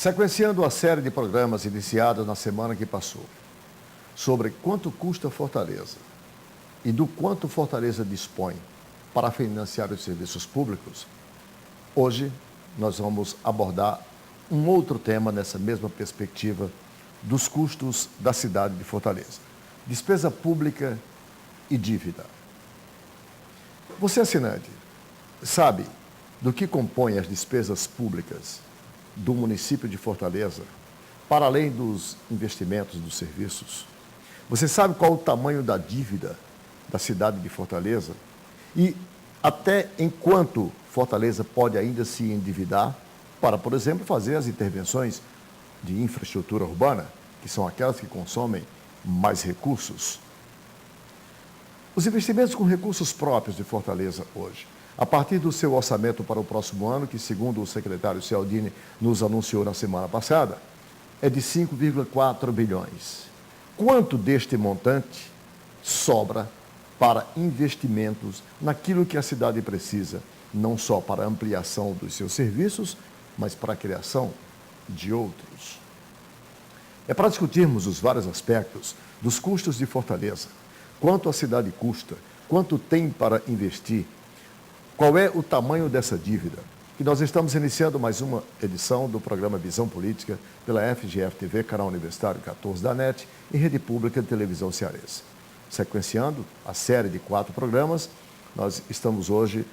Sequenciando a série de programas iniciada na semana que passou, sobre quanto custa Fortaleza e do quanto Fortaleza dispõe para financiar os serviços públicos, hoje nós vamos abordar um outro tema nessa mesma perspectiva dos custos da cidade de Fortaleza. Despesa pública e dívida. Você, assinante, sabe do que compõem as despesas públicas do município de Fortaleza, para além dos investimentos dos serviços? Você sabe qual o tamanho da dívida da cidade de Fortaleza? E até enquanto Fortaleza pode ainda se endividar para, por exemplo, fazer as intervenções de infraestrutura urbana, que são aquelas que consomem mais recursos? Os investimentos com recursos próprios de Fortaleza hoje, a partir do seu orçamento para o próximo ano, que segundo o secretário Cialdini nos anunciou na semana passada, é de 5,4 bilhões. Quanto deste montante sobra para investimentos naquilo que a cidade precisa, não só para a ampliação dos seus serviços, mas para a criação de outros? É para discutirmos os vários aspectos dos custos de Fortaleza. Quanto a cidade custa, quanto tem para investir, qual é o tamanho dessa dívida? E nós estamos iniciando mais uma edição do programa Visão Política pela FGF-TV, canal universitário 14 da NET e Rede Pública de Televisão Cearense. Sequenciando a série de 4 programas, nós estamos hoje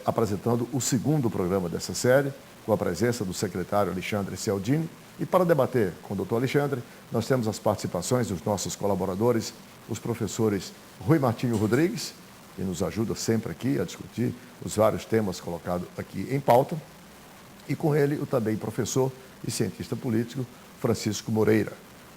apresentando o segundo programa dessa série, com a presença do secretário Alexandre Cialdini. E para debater com o doutor Alexandre, nós temos as participações dos nossos colaboradores, os professores Rui Martinho Rodrigues, que nos ajuda sempre aqui a discutir os vários temas colocados aqui em pauta, e com ele o também professor e cientista político Francisco Moreira,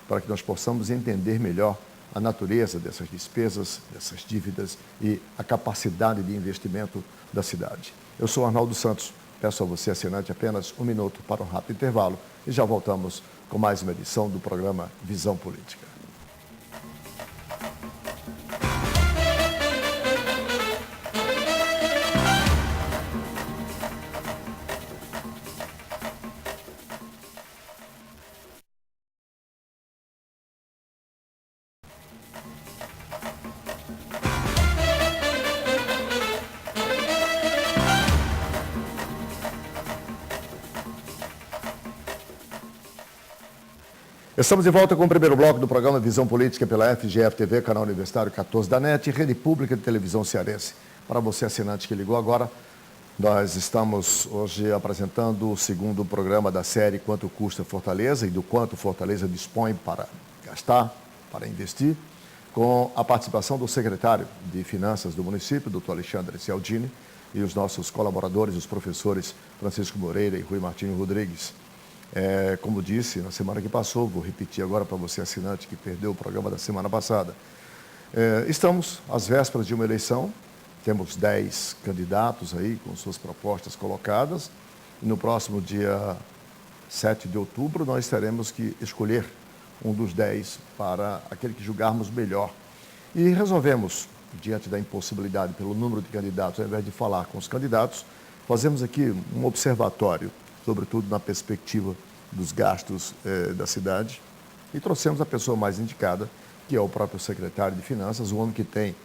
para que nós possamos entender melhor a natureza dessas despesas, dessas dívidas e a capacidade de investimento da cidade. Eu sou Arnaldo Santos, peço a você, assinante, apenas um minuto para um rápido intervalo e já voltamos com mais uma edição do programa Visão Política. Estamos de volta com o primeiro bloco do programa Visão Política pela FGF-TV, canal universitário 14 da NET e Rede Pública de Televisão Cearense. Para você, assinante que ligou agora, nós estamos hoje apresentando o segundo programa da série Quanto Custa Fortaleza e do quanto Fortaleza dispõe para gastar, para investir, com a participação do secretário de Finanças do município, doutor Alexandre Cialdini, e os nossos colaboradores, os professores Francisco Moreira e Rui Martinho Rodrigues. Como disse na semana que passou, vou repetir agora para você, assinante, que perdeu o programa da semana passada. Estamos às vésperas de uma eleição, temos 10 candidatos aí com suas propostas colocadas, e no próximo dia 7 de outubro nós teremos que escolher um dos 10 para aquele que julgarmos melhor. E resolvemos, diante da impossibilidade pelo número de candidatos, ao invés de falar com os candidatos, fazemos aqui um observatório, sobretudo na perspectiva dos gastos da cidade, e trouxemos a pessoa mais indicada, que é o próprio secretário de Finanças, o homem que tem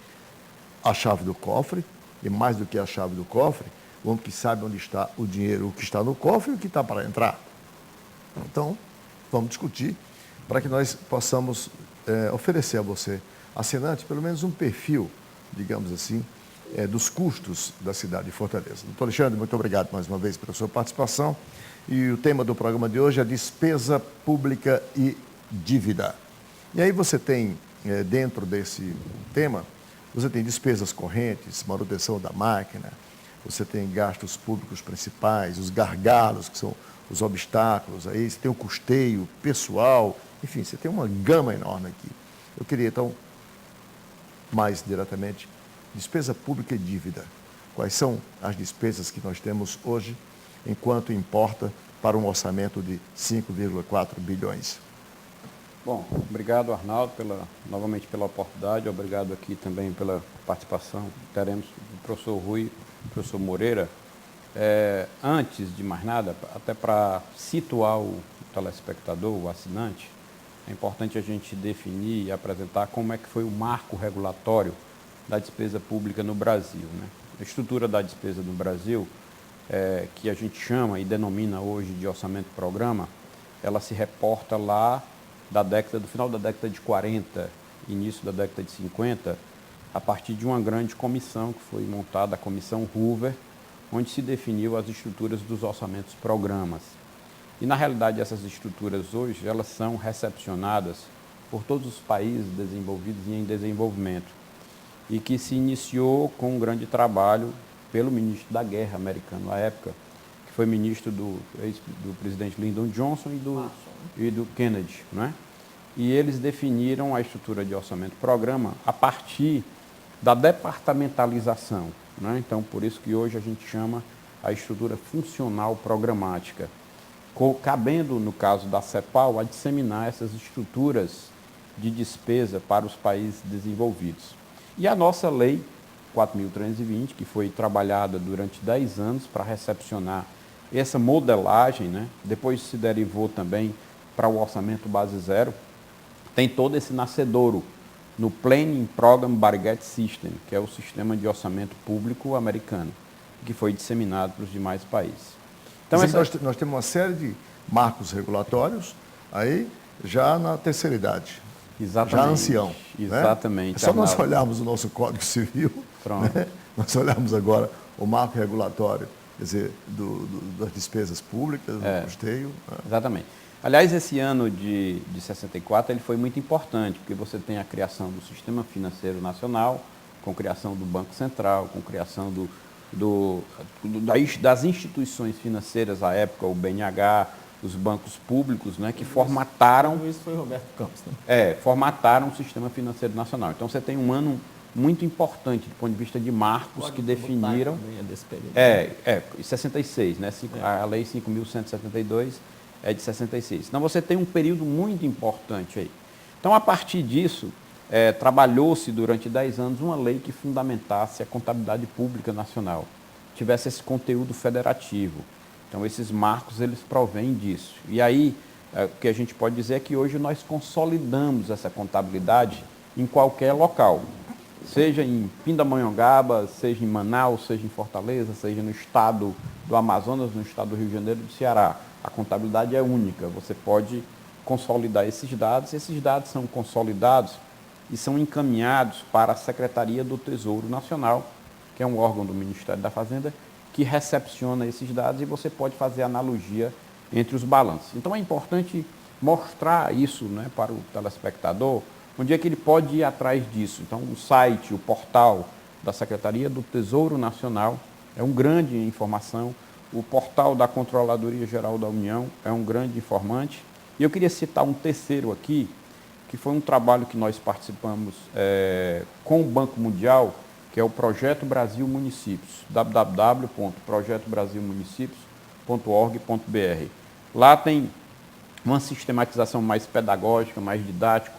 a chave do cofre, e mais do que a chave do cofre, o homem que sabe onde está o dinheiro, o que está no cofre e o que está para entrar. Então, vamos discutir para que nós possamos oferecer a você, assinante, pelo menos um perfil, digamos assim, dos custos da cidade de Fortaleza. Doutor Alexandre, muito obrigado mais uma vez pela sua participação. E o tema do programa de hoje é despesa pública e dívida. E aí você tem, dentro desse tema, você tem despesas correntes, manutenção da máquina, você tem gastos públicos principais, os gargalos, que são os obstáculos, aí você tem o custeio pessoal, enfim, você tem uma gama enorme aqui. Eu queria, então, mais diretamente, despesa pública e dívida. Quais são as despesas que nós temos hoje, enquanto importa para um orçamento de 5,4 bilhões? Bom, obrigado, Arnaldo, novamente pela oportunidade, obrigado aqui também pela participação. Teremos o professor Rui, o professor Moreira. Antes de mais nada, até para situar o telespectador, o assinante, é importante a gente definir e apresentar como é que foi o marco regulatório da despesa pública no Brasil, né? A estrutura da despesa no Brasil, que a gente chama e denomina hoje de orçamento-programa, ela se reporta lá do final da década de 40, início da década de 50, a partir de uma grande comissão que foi montada, a Comissão Hoover, onde se definiu as estruturas dos orçamentos-programas. E, na realidade, essas estruturas hoje, elas são recepcionadas por todos os países desenvolvidos e em desenvolvimento, e que se iniciou com um grande trabalho pelo ministro da Guerra americano à época, que foi ministro do presidente Lyndon Johnson e do Kennedy, né? E eles definiram a estrutura de orçamento-programa a partir da departamentalização, né? Então, por isso que hoje a gente chama a estrutura funcional programática, cabendo, no caso da CEPAL, a disseminar essas estruturas de despesa para os países desenvolvidos. E a nossa lei 4.320, que foi trabalhada durante 10 anos para recepcionar essa modelagem, né? Depois se derivou também para o orçamento base zero, tem todo esse nascedouro no Planning Program Budget System, que é o sistema de orçamento público americano, que foi disseminado para os demais países. Então, nós temos uma série de marcos regulatórios aí já na terceira idade. Exatamente. Já ancião. Exatamente. Né? É só nós olharmos o nosso Código Civil, né? Nós olharmos agora o marco regulatório, quer dizer, das despesas públicas, do custeio. Né? Exatamente. Aliás, esse ano de 64 ele foi muito importante, porque você tem a criação do Sistema Financeiro Nacional, com criação do Banco Central, com criação das instituições financeiras à época, o BNH, os bancos públicos, né, que formataram... Isso foi Roberto Campos, né? Formataram o Sistema Financeiro Nacional. Então, você tem um ano muito importante do ponto de vista de marcos que definiram... Desse período. 66, né? A Lei 5.172 é de 66. Então, você tem um período muito importante aí. Então, a partir disso, trabalhou-se durante 10 anos uma lei que fundamentasse a contabilidade pública nacional, tivesse esse conteúdo federativo. Então, esses marcos, eles provêm disso. E aí, o que a gente pode dizer é que hoje nós consolidamos essa contabilidade em qualquer local, seja em Pindamonhangaba, seja em Manaus, seja em Fortaleza, seja no estado do Amazonas, no estado do Rio de Janeiro e do Ceará. A contabilidade é única, você pode consolidar esses dados são consolidados e são encaminhados para a Secretaria do Tesouro Nacional, que é um órgão do Ministério da Fazenda, que recepciona esses dados e você pode fazer analogia entre os balanços. Então é importante mostrar isso, né, para o telespectador, onde é que ele pode ir atrás disso. Então o site, o portal da Secretaria do Tesouro Nacional é um grande informação, o portal da Controladoria Geral da União é um grande informante. E eu queria citar um terceiro aqui, que foi um trabalho que nós participamos com o Banco Mundial, que é o Projeto Brasil Municípios, www.projetobrasilmunicípios.org.br. Lá tem uma sistematização mais pedagógica, mais didática,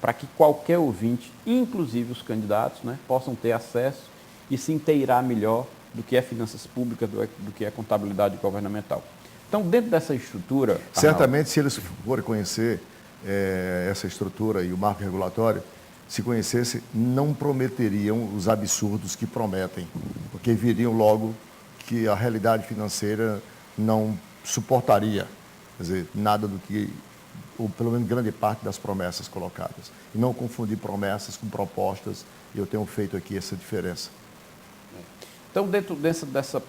para que qualquer ouvinte, inclusive os candidatos, né, possam ter acesso e se inteirar melhor do que é finanças públicas, do que é contabilidade governamental. Então, dentro dessa estrutura... Certamente, se eles forem conhecer essa estrutura e o marco regulatório, se conhecesse, não prometeriam os absurdos que prometem, porque viriam logo que a realidade financeira não suportaria, quer dizer, nada do que, ou pelo menos grande parte das promessas colocadas. E não confundir promessas com propostas, e eu tenho feito aqui essa diferença. Então, dentro dessa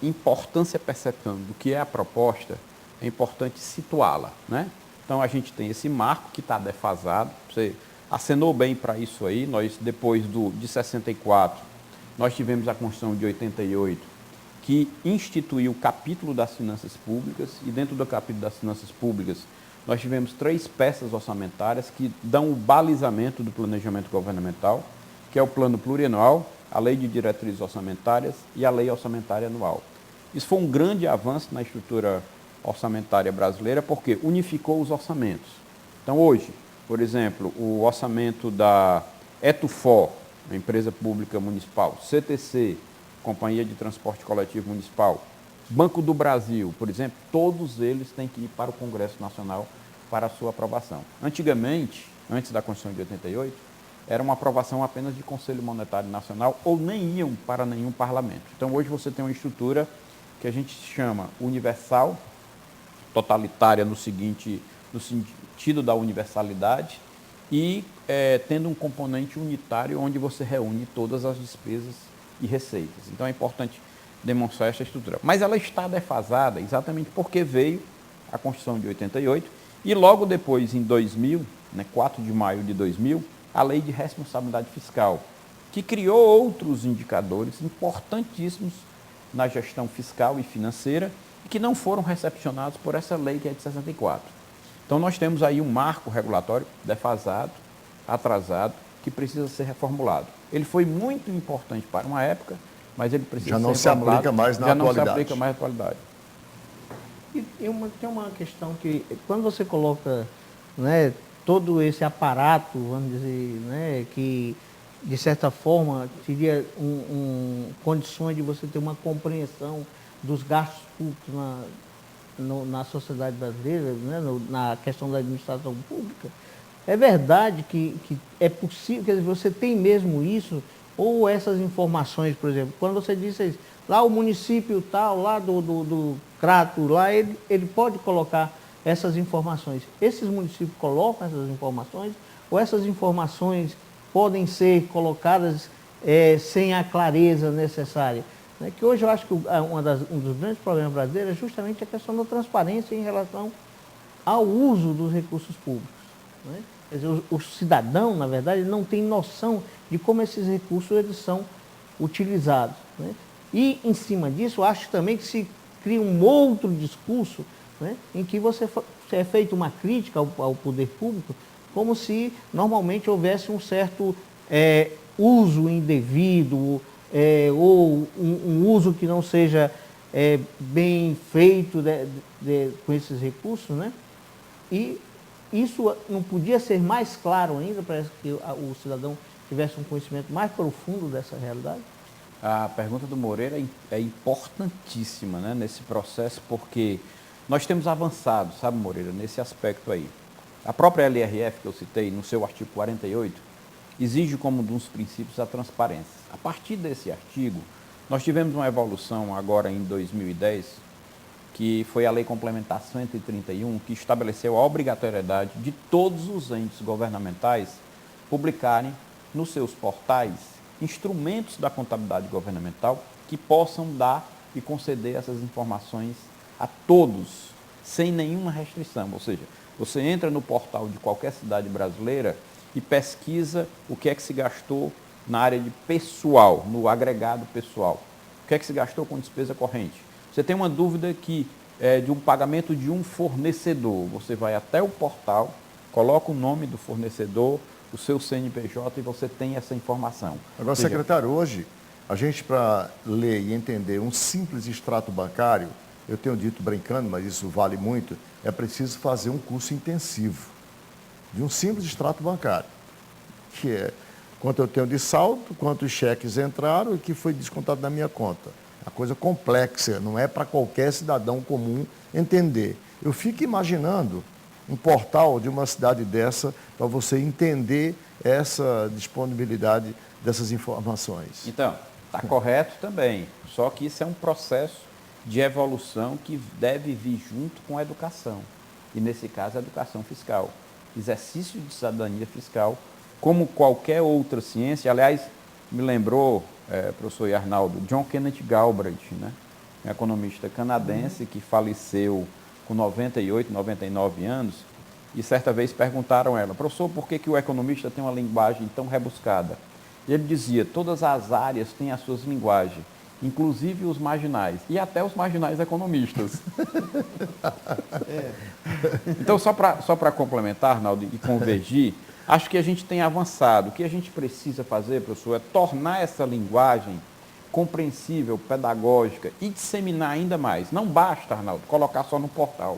importância percepção do que é a proposta, é importante situá-la, né? Então, a gente tem esse marco que está defasado, você acenou bem para isso aí, nós, depois de 64, nós tivemos a Constituição de 88, que instituiu o capítulo das finanças públicas, e dentro do capítulo das finanças públicas, nós tivemos 3 peças orçamentárias que dão o balizamento do planejamento governamental. que é o plano plurianual, a lei de diretrizes orçamentárias e a lei orçamentária anual. Isso foi um grande avanço na estrutura orçamentária brasileira, porque unificou os orçamentos. Então, hoje, por exemplo, o orçamento da Etufor, a empresa pública municipal, CTC, Companhia de Transporte Coletivo Municipal, Banco do Brasil, por exemplo, todos eles têm que ir para o Congresso Nacional para a sua aprovação. Antigamente, antes da Constituição de 88, era uma aprovação apenas de Conselho Monetário Nacional ou nem iam para nenhum parlamento. Então, hoje você tem uma estrutura que a gente chama universal, totalitária no sentido da universalidade e tendo um componente unitário onde você reúne todas as despesas e receitas. Então, é importante demonstrar essa estrutura. Mas ela está defasada exatamente porque veio a Constituição de 88 e logo depois, em 2000, 4 de maio de 2000, a Lei de Responsabilidade Fiscal, que criou outros indicadores importantíssimos na gestão fiscal e financeira e que não foram recepcionados por essa lei que é de 64. Então, nós temos aí um marco regulatório defasado, atrasado, que precisa ser reformulado. Ele foi muito importante para uma época, mas ele precisa ser reformulado. Já não se aplica mais na atualidade. Já não se aplica mais na atualidade. E tem uma questão que, quando você coloca, né, todo esse aparato, vamos dizer, né, que de certa forma teria condições de você ter uma compreensão dos gastos públicos na sociedade brasileira, né, na questão da administração pública, é verdade que é possível, quer dizer, você tem mesmo isso, ou essas informações, por exemplo, quando você disse lá o município tal, lá do Crato, lá ele pode colocar essas informações. Esses municípios colocam essas informações, ou essas informações podem ser colocadas sem a clareza necessária? Né? Que hoje eu acho que um dos grandes problemas brasileiros é justamente a questão da transparência em relação ao uso dos recursos públicos. Né? Quer dizer, o cidadão, na verdade, não tem noção de como esses recursos eles são utilizados. Né? E, em cima disso, eu acho também que se cria um outro discurso, né, em que é feita uma crítica ao poder público, como se normalmente houvesse um certo uso indevido, ou um uso que não seja bem feito com esses recursos, né? E isso não podia ser mais claro ainda para que o cidadão tivesse um conhecimento mais profundo dessa realidade? A pergunta do Moreira é importantíssima, né, nesse processo, porque nós temos avançado, sabe, Moreira, nesse aspecto aí. A própria LRF, que eu citei, no seu artigo 48, exige como um dos princípios a transparência. A partir desse artigo, nós tivemos uma evolução agora em 2010, que foi a Lei Complementar 131, que estabeleceu a obrigatoriedade de todos os entes governamentais publicarem nos seus portais instrumentos da contabilidade governamental que possam dar e conceder essas informações a todos, sem nenhuma restrição. Ou seja, você entra no portal de qualquer cidade brasileira e pesquisa o que é que se gastou na área de pessoal, no agregado pessoal. O que é que se gastou com despesa corrente. Você tem uma dúvida de um pagamento de um fornecedor. Você vai até o portal, coloca o nome do fornecedor, o seu CNPJ e você tem essa informação. Agora, secretário, hoje, a gente, para ler e entender um simples extrato bancário, eu tenho dito brincando, mas isso vale muito, é preciso fazer um curso intensivo de um simples extrato bancário, que é quanto eu tenho de saldo, quantos cheques entraram e que foi descontado na minha conta. A coisa complexa, não é para qualquer cidadão comum entender. Eu fico imaginando um portal de uma cidade dessa para você entender essa disponibilidade dessas informações. Então, está correto também, só que isso é um processo de evolução que deve vir junto com a educação. E, nesse caso, a educação fiscal. Exercício de cidadania fiscal, como qualquer outra ciência. Aliás, me lembrou, professor Arnaldo, John Kenneth Galbraith, né? Um economista canadense que faleceu com 98, 99 anos, e certa vez perguntaram a ela, professor, por que o economista tem uma linguagem tão rebuscada? E ele dizia, todas as áreas têm as suas linguagens, inclusive os marginais, e até os marginais economistas. Então, só para complementar, Arnaldo, e convergir, Acho que a gente tem avançado. O que a gente precisa fazer, professor, é tornar essa linguagem compreensível, pedagógica e disseminar ainda mais. Não basta, Arnaldo, colocar só no portal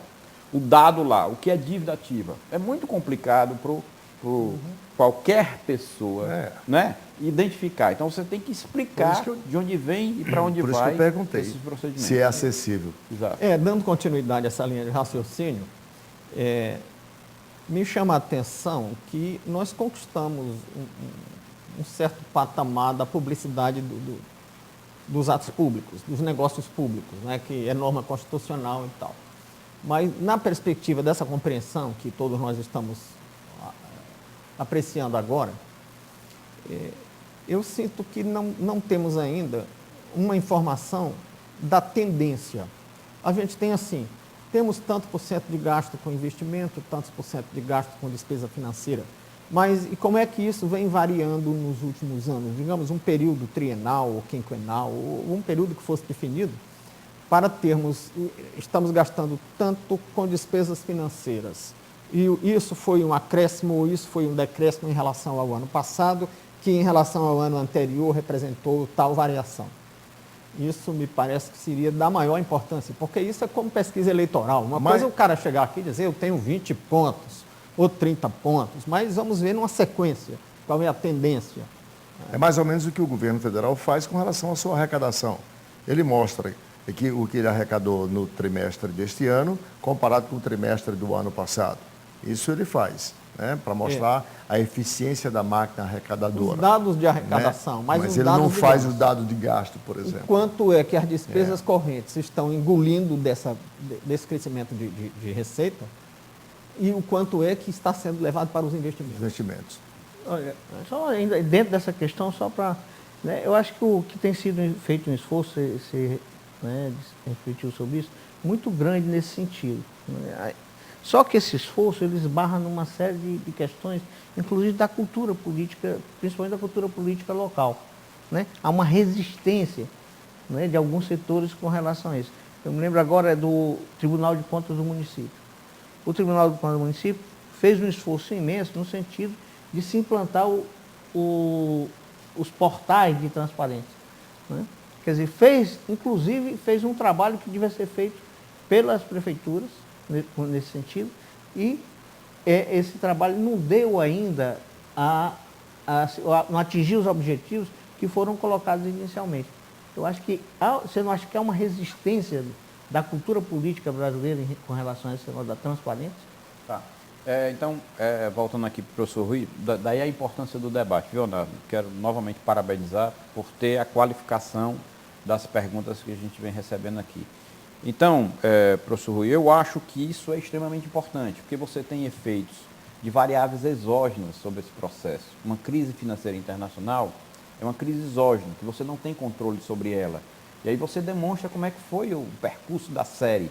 o dado lá, o que é dívida ativa. É muito complicado para qualquer pessoa né, identificar. Então você tem que explicar de onde vem e para onde vai. Por isso que eu perguntei esses procedimentos. se é acessível. Exato. Dando continuidade a essa linha de raciocínio, me chama a atenção que nós conquistamos um certo patamar da publicidade dos atos públicos, dos negócios públicos, né, que é norma constitucional e tal. Mas na perspectiva dessa compreensão que todos nós estamos apreciando agora, eu sinto que não temos ainda uma informação da tendência. A gente tem assim, temos tanto por cento de gasto com investimento, tantos por cento de gasto com despesa financeira. Mas e como é que isso vem variando nos últimos anos? Digamos, um período trienal ou quinquenal, ou um período que fosse definido, para estamos gastando tanto com despesas financeiras. E isso foi um acréscimo, ou isso foi um decréscimo em relação ao ano passado, que em relação ao ano anterior representou tal variação. Isso me parece que seria da maior importância, porque isso é como pesquisa eleitoral. Uma coisa é o cara chegar aqui e dizer, eu tenho 20 pontos, ou 30 pontos, mas vamos ver numa sequência, qual é a tendência. É mais ou menos o que o governo federal faz com relação à sua arrecadação. Ele mostra o que ele arrecadou no trimestre deste ano, comparado com o trimestre do ano passado. Isso ele faz, né, para mostrar a eficiência da máquina arrecadadora. Os dados de arrecadação, né? mas os ele dados não faz gasto. O dado de gasto, por exemplo. Quanto é que as despesas correntes estão engolindo desse crescimento de receita e o quanto é que está sendo levado para os investimentos. Olha, só ainda dentro dessa questão, só para... Né, eu acho que o que tem sido feito um esforço, né, refletiu sobre isso, muito grande nesse sentido. Né? Só que esse esforço, ele esbarra numa série de questões, inclusive da cultura política, principalmente da cultura política local. Né? Há uma resistência, né, de alguns setores com relação a isso. Eu me lembro agora do Tribunal de Contas do município. O Tribunal de Contas do município fez um esforço imenso no sentido de se implantar os portais de transparência. Né? Quer dizer, inclusive fez um trabalho que devia ser feito pelas prefeituras, nesse sentido, e esse trabalho não deu ainda, não atingiu os objetivos que foram colocados inicialmente. Eu acho que, você não acha que há uma resistência da cultura política brasileira com relação a esse negócio da transparência? Tá. Então, voltando aqui para o professor Rui, daí a importância do debate, viu, Leonardo? Quero novamente parabenizar por ter a qualificação das perguntas que a gente vem recebendo aqui. Então, professor Rui, eu acho que isso é extremamente importante, porque você tem efeitos de variáveis exógenas sobre esse processo. Uma crise financeira internacional é uma crise exógena, que você não tem controle sobre ela. E aí você demonstra como é que foi o percurso da série,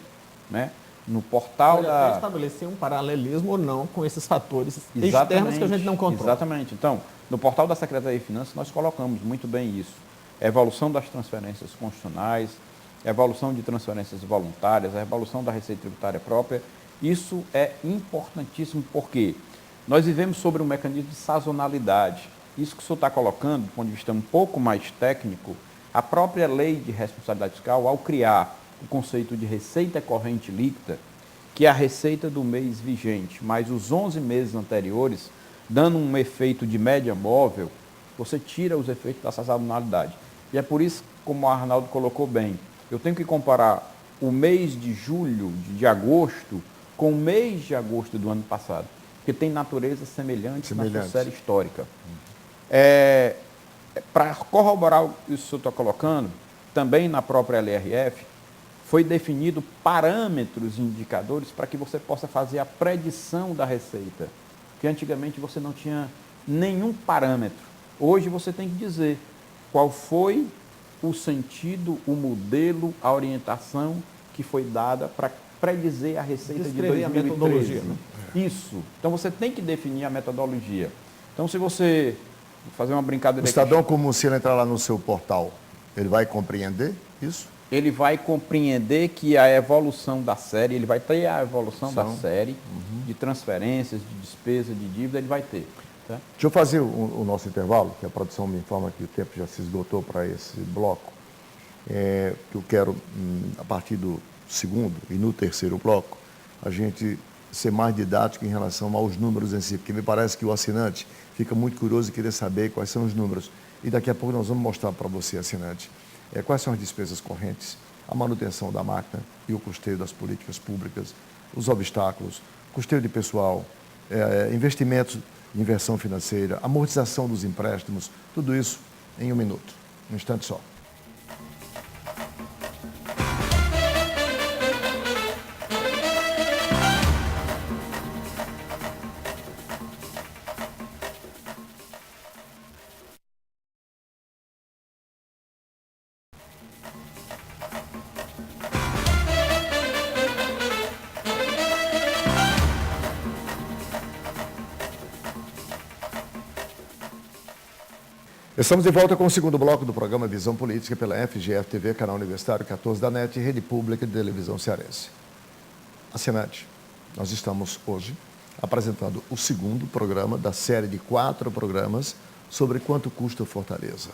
né? No portal da... estabelecer um paralelismo ou não com esses fatores externos que a gente não controla. Exatamente. Então, no portal da Secretaria de Finanças, nós colocamos muito bem isso. A evolução das transferências constitucionais, a evolução de transferências voluntárias, a evolução da receita tributária própria. Isso é importantíssimo porque nós vivemos sobre um mecanismo de sazonalidade. Isso que o senhor está colocando, do ponto de vista um pouco mais técnico, a própria lei de responsabilidade fiscal, ao criar o conceito de receita corrente líquida, que é a receita do mês vigente, mais os 11 meses anteriores, dando um efeito de média móvel, você tira os efeitos da sazonalidade. E é por isso, como o Arnaldo colocou bem, eu tenho que comparar o mês de julho, de agosto, com o mês de agosto do ano passado, porque tem naturezas semelhantes na sua série histórica. Para corroborar o que o senhor está colocando, também na própria LRF, foi definido parâmetros e indicadores para que você possa fazer a predição da receita, que antigamente você não tinha nenhum parâmetro. Hoje você tem que dizer qual foi o sentido, o modelo, a orientação que foi dada para predizer a receita de 2013. A metodologia, né? Isso. Então você tem que definir a metodologia. Então se você fazer uma brincadeira... O cidadão, como se ele entrar lá no seu portal, ele vai compreender isso? Ele vai compreender que a evolução da série, ele vai ter a evolução da série de transferências, de despesa, de dívida, ele vai ter. Certo? Deixa eu fazer o nosso intervalo, que a produção me informa que o tempo já se esgotou para esse bloco. Que eu quero, a partir do segundo e no terceiro bloco, a gente ser mais didático em relação aos números em si, porque me parece que o assinante fica muito curioso e querer saber quais são os números. E daqui a pouco nós vamos mostrar para você, assinante, quais são as despesas correntes, a manutenção da máquina e o custeio das políticas públicas, os obstáculos, custeio de pessoal, investimentos em inversão financeira, amortização dos empréstimos, tudo isso em um minuto, um instante só. Estamos de volta com o segundo bloco do programa Visão Política pela FGF-TV, canal universitário 14 da NET e Rede Pública de Televisão Cearense. Assinante, nós estamos hoje apresentando o segundo programa da série de 4 programas sobre quanto custa Fortaleza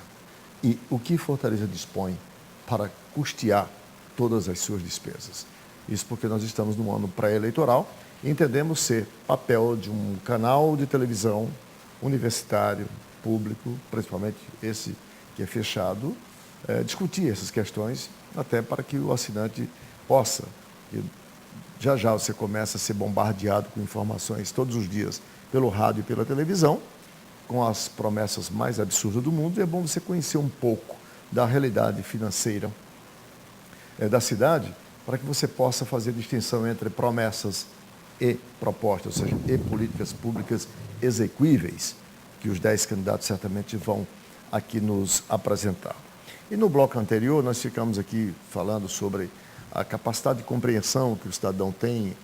e o que Fortaleza dispõe para custear todas as suas despesas. Isso porque nós estamos num ano pré-eleitoral e entendemos ser papel de um canal de televisão universitário, público, principalmente esse que é fechado, discutir essas questões, até para que o assinante possa, e já já você começa a ser bombardeado com informações todos os dias pelo rádio e pela televisão, com as promessas mais absurdas do mundo, e é bom você conhecer um pouco da realidade financeira da cidade, para que você possa fazer distinção entre promessas e propostas, ou seja, e políticas públicas exequíveis, que os 10 candidatos certamente vão aqui nos apresentar. E no bloco anterior, nós ficamos aqui falando sobre a capacidade de compreensão que o cidadão tem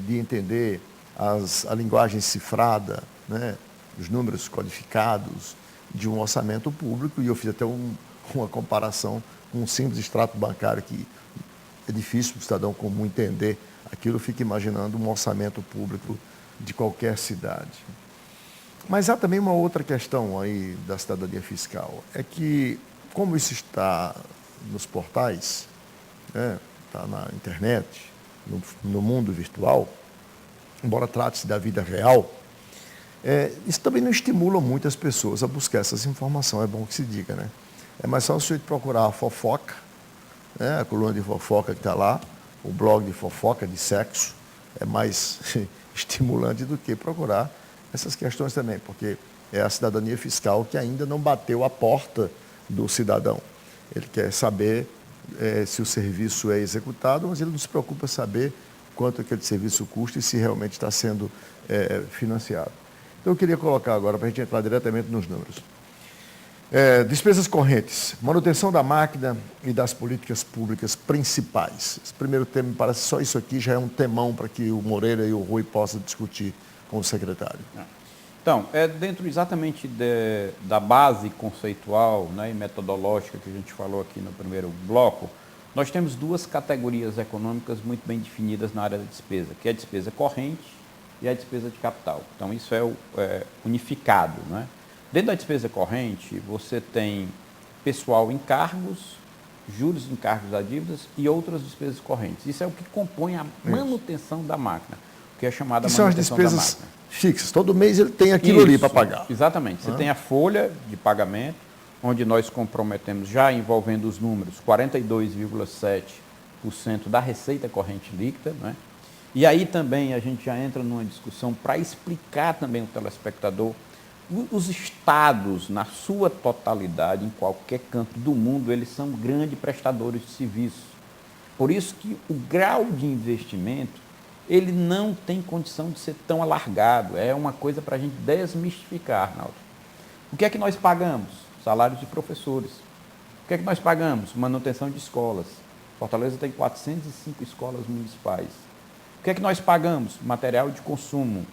de entender a linguagem cifrada, né, os números codificados de um orçamento público, e eu fiz até uma comparação com um simples extrato bancário, que é difícil o cidadão comum entender aquilo, fica imaginando um orçamento público de qualquer cidade. Mas há também uma outra questão aí da cidadania fiscal, é que, como isso está nos portais, né, está na internet, no mundo virtual, embora trate-se da vida real, isso também não estimula muito as pessoas a buscar essas informações, é bom que se diga, né? É mais só o sujeito procurar a fofoca, né, a coluna de fofoca que está lá, o blog de fofoca, de sexo, é mais estimulante do que procurar essas questões também, porque é a cidadania fiscal que ainda não bateu a porta do cidadão. Ele quer saber se o serviço é executado, mas ele não se preocupa em saber quanto aquele serviço custa e se realmente está sendo financiado. Então, eu queria colocar agora, para a gente entrar diretamente nos números. Despesas correntes, manutenção da máquina e das políticas públicas principais. Esse primeiro tema, me parece só isso aqui já é um temão para que o Moreira e o Rui possam discutir com o secretário. Então, dentro exatamente da base conceitual, né, e metodológica que a gente falou aqui no primeiro bloco, nós temos 2 categorias econômicas muito bem definidas na área da despesa, que é a despesa corrente e a despesa de capital. Então, isso é unificado, né? Dentro da despesa corrente, você tem pessoal em cargos, juros em cargos a dívidas e outras despesas correntes. Isso é o que compõe a manutenção da máquina, que é chamada manutenção da máquina. São as despesas fixas. Todo mês ele tem aquilo ali para pagar. Exatamente. Você tem a folha de pagamento, onde nós comprometemos, já envolvendo os números, 42,7% da receita corrente líquida, né? E aí também a gente já entra numa discussão para explicar também ao telespectador os estados, na sua totalidade, em qualquer canto do mundo, eles são grandes prestadores de serviços. Por isso que o grau de investimento, ele não tem condição de ser tão alargado. É uma coisa para a gente desmistificar, Arnaldo. O que é que nós pagamos? Salários de professores. O que é que nós pagamos? Manutenção de escolas. Fortaleza tem 405 escolas municipais. O que é que nós pagamos? Material de consumo,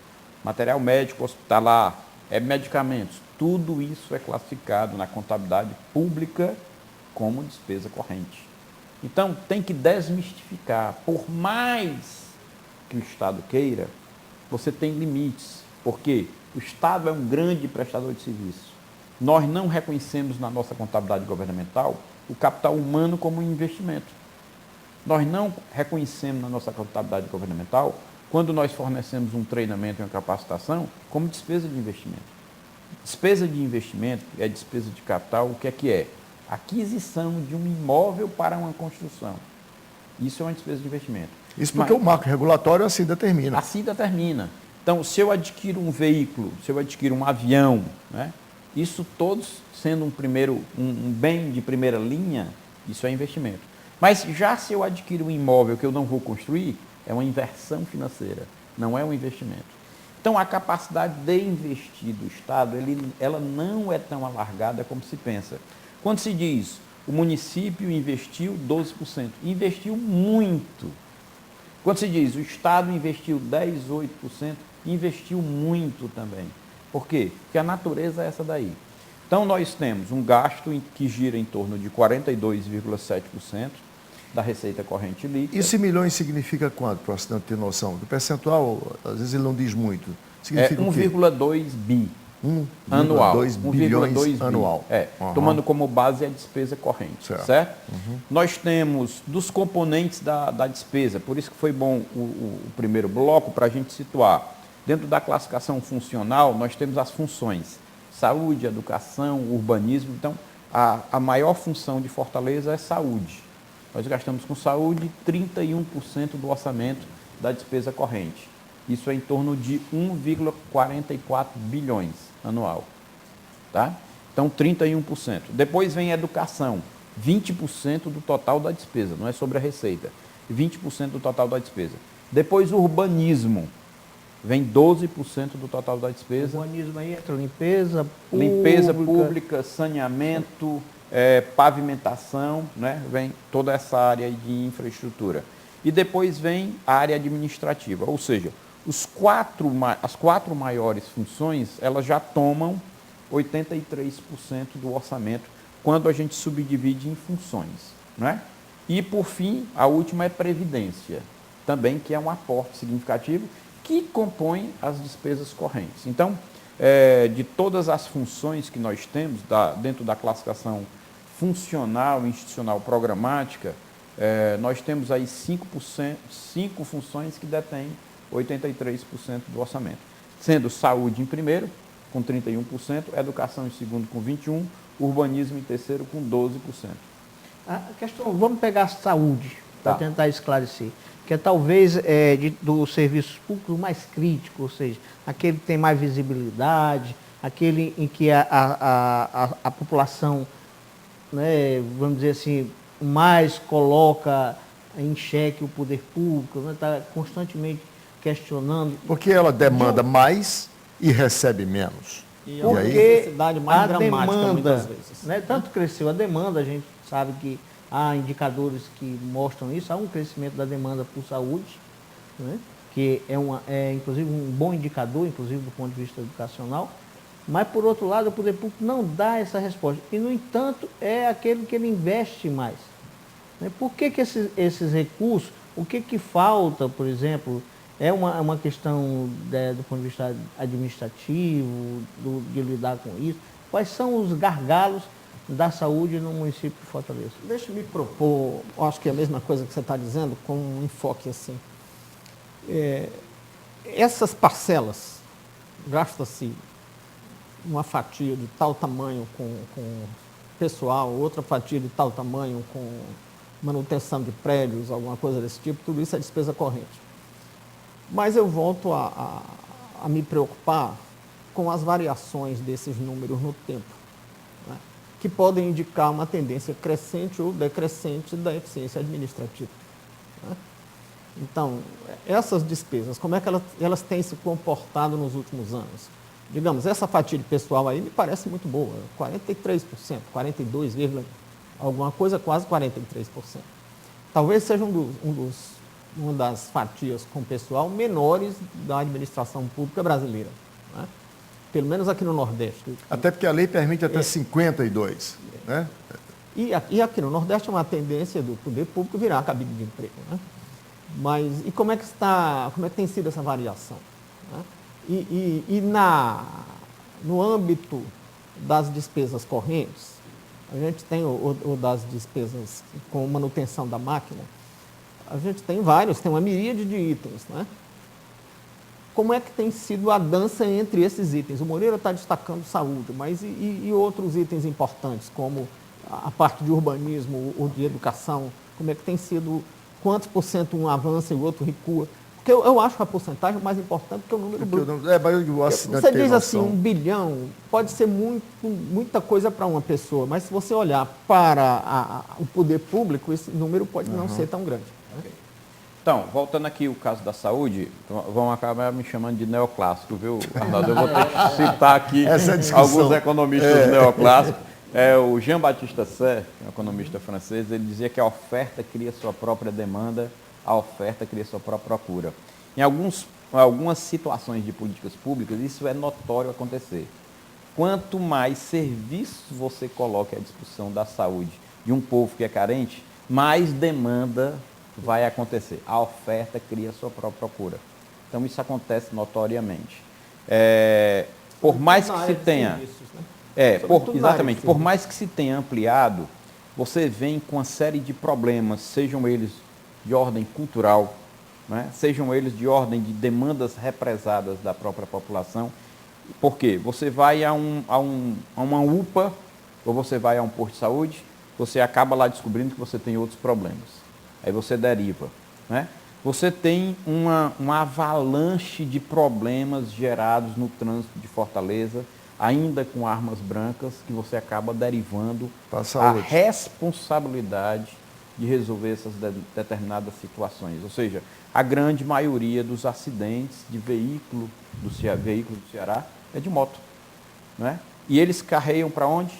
material médico hospitalar, medicamentos. Tudo isso é classificado na contabilidade pública como despesa corrente. Então, tem que desmistificar. Por mais que o Estado queira, você tem limites. Por quê? O Estado é um grande prestador de serviços. Nós não reconhecemos na nossa contabilidade governamental o capital humano como um investimento. Nós não reconhecemos na nossa contabilidade governamental, quando nós fornecemos um treinamento e uma capacitação, como despesa de investimento. Despesa de investimento é despesa de capital, o que é que é? Aquisição de um imóvel para uma construção. Isso é uma despesa de investimento. Isso porque o marco regulatório assim determina. Assim determina. Então, se eu adquiro um veículo, se eu adquiro um avião, né, isso todos sendo um bem de primeira linha, isso é investimento. Mas já se eu adquiro um imóvel que eu não vou construir, é uma inversão financeira, não é um investimento. Então, a capacidade de investir do Estado, ela não é tão alargada como se pensa. Quando se diz, o município investiu 12%, investiu muito. Quando se diz, o Estado investiu 10, 8%, investiu muito também. Por quê? Porque a natureza é essa daí. Então, nós temos um gasto que gira em torno de 42,7% da receita corrente líquida. Isso em milhões significa quanto, para o assinante ter noção? O percentual, às vezes ele não diz muito. Significa 1,2 bi anual. 1,2 bilhões anual. Tomando como base a despesa corrente, certo? Nós temos dos componentes da despesa, por isso que foi bom o primeiro bloco para a gente situar. Dentro da classificação funcional, nós temos as funções: saúde, educação, urbanismo. Então, a maior função de Fortaleza é saúde. Nós gastamos com saúde 31% do orçamento da despesa corrente. Isso é em torno de 1,44 bilhões anual. Tá? Então, 31%. Depois vem educação, 20% do total da despesa, não é sobre a receita. 20% do total da despesa. Depois, urbanismo, vem 12% do total da despesa. Urbanismo aí entra limpeza pública, saneamento, pavimentação, né? Vem toda essa área de infraestrutura. E depois vem a área administrativa, ou seja, as quatro maiores funções, elas já tomam 83% do orçamento quando a gente subdivide em funções. Né? E, por fim, a última é previdência, também, que é um aporte significativo que compõe as despesas correntes. Então, de todas as funções que nós temos dentro da classificação funcional, institucional, programática, nós temos aí 5 funções que detêm 83% do orçamento, sendo saúde em primeiro, com 31%, educação em segundo, com 21%, urbanismo em terceiro, com 12%. A questão, vamos pegar a saúde, para tentar esclarecer, que é talvez dos serviços públicos mais crítico, ou seja, aquele que tem mais visibilidade, aquele em que a população, né, vamos dizer assim, mais coloca em xeque o poder público, está constantemente questionando. Porque ela demanda mais e recebe menos. E a necessidade mais dramática, demanda, muitas vezes. Né, tanto cresceu a demanda, a gente sabe que há indicadores que mostram isso, há um crescimento da demanda por saúde, né, que é inclusive um bom indicador, inclusive do ponto de vista educacional, mas por outro lado o poder público não dá essa resposta. E, no entanto, é aquele que ele investe mais. Né? Por que esses recursos, o que falta, por exemplo, é uma questão do ponto de vista administrativo, de lidar com isso? Quais são os gargalos da saúde no município de Fortaleza? Deixa-me propor, acho que é a mesma coisa que você está dizendo, com um enfoque assim. Essas parcelas, gasta-se uma fatia de tal tamanho com pessoal, outra fatia de tal tamanho com manutenção de prédios, alguma coisa desse tipo, tudo isso é despesa corrente. Mas eu volto a me preocupar com as variações desses números no tempo, né, que podem indicar uma tendência crescente ou decrescente da eficiência administrativa. Né? Então, essas despesas, como é que elas têm se comportado nos últimos anos? Digamos, essa fatia de pessoal aí me parece muito boa, 43%, 42, alguma coisa, quase 43%. Talvez seja uma das fatias com pessoal menores da administração pública brasileira, né? Pelo menos aqui no Nordeste. Até porque a lei permite até 52%. Né? E aqui no Nordeste é uma tendência do poder público virar cabide de emprego. Né? Mas e como é que tem sido essa variação? Né? No âmbito das despesas correntes, a gente tem o das despesas com manutenção da máquina, a gente tem vários, tem uma miríade de itens, né? Como é que tem sido a dança entre esses itens? O Moreira está destacando saúde, mas e outros itens importantes, como a parte de urbanismo ou de educação? Como é que tem sido, quantos por cento um avança e o outro recua? Porque eu acho a porcentagem mais importante que o número bruto. Você diz assim, 1 bilhão, pode ser muita coisa para uma pessoa, mas se você olhar para o poder público, esse número pode não ser tão grande. Okay. Então, voltando aqui o caso da saúde, vão acabar me chamando de neoclássico, viu, Arnaldo? Eu vou ter que citar aqui alguns economistas neoclássicos. O Jean-Baptiste Say, um economista francês, ele dizia que a oferta cria sua própria demanda, a oferta cria sua própria procura. Em algumas situações de políticas públicas, isso é notório acontecer. Quanto mais serviços você coloca à disposição da saúde de um povo que é carente, mais demanda vai acontecer. A oferta cria sua própria procura. Então, isso acontece notoriamente. Por mais que se tenha... exatamente. Por mais que se tenha ampliado, você vem com uma série de problemas, sejam eles de ordem cultural, né? Sejam eles de ordem de demandas represadas da própria população. Por quê? Você vai a uma UPA, ou você vai a um posto de saúde, você acaba lá descobrindo que você tem outros problemas. Aí você deriva, né? Você tem uma avalanche de problemas gerados no trânsito de Fortaleza, ainda com armas brancas, que você acaba derivando a responsabilidade de resolver essas determinadas situações. Ou seja, a grande maioria dos acidentes de veículo do Ceará é de moto, né? E eles carregam para onde?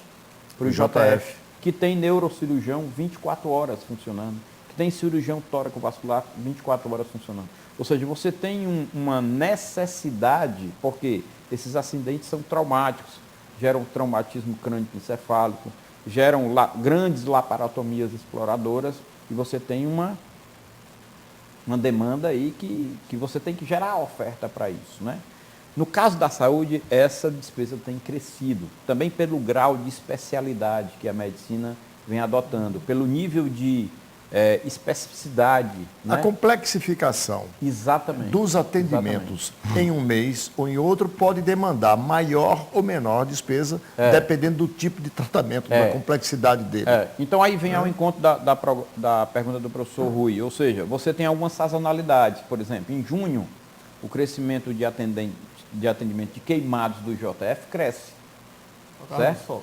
Para o JF, que tem neurocirurgião 24 horas funcionando, que tem cirurgião tóraco-vascular 24 horas funcionando. Ou seja, você tem uma necessidade, porque esses acidentes são traumáticos, geram traumatismo crânioencefálico, geram grandes laparotomias exploradoras, e você tem uma demanda aí que você tem que gerar oferta para isso, né? No caso da saúde, essa despesa tem crescido, também pelo grau de especialidade que a medicina vem adotando, pelo nível de especificidade. A complexificação dos atendimentos em um mês ou em outro pode demandar maior ou menor despesa, dependendo do tipo de tratamento, da complexidade dele. Então aí vem ao encontro da pergunta do professor Rui, ou seja, você tem algumas sazonalidades. Por exemplo, em junho, o crescimento de atendimento de queimados do JF cresce. Certo?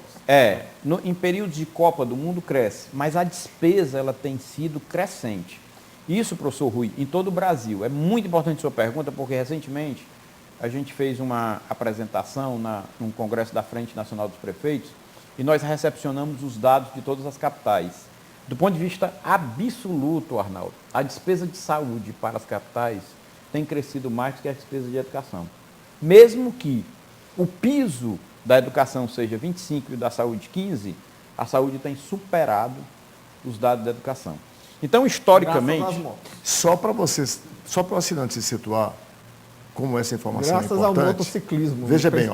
Em períodos de Copa do Mundo cresce, mas a despesa ela tem sido crescente. Isso, professor Rui, em todo o Brasil. É muito importante a sua pergunta, porque recentemente a gente fez uma apresentação num congresso da Frente Nacional dos Prefeitos e nós recepcionamos os dados de todas as capitais. Do ponto de vista absoluto, Arnaldo, a despesa de saúde para as capitais tem crescido mais do que a despesa de educação. Mesmo que o piso da educação seja 25 e da saúde 15, a saúde tem superado os dados da educação. Então, historicamente... Só para o assinante se situar, como essa informação graças é importante... ao motociclismo, veja bem,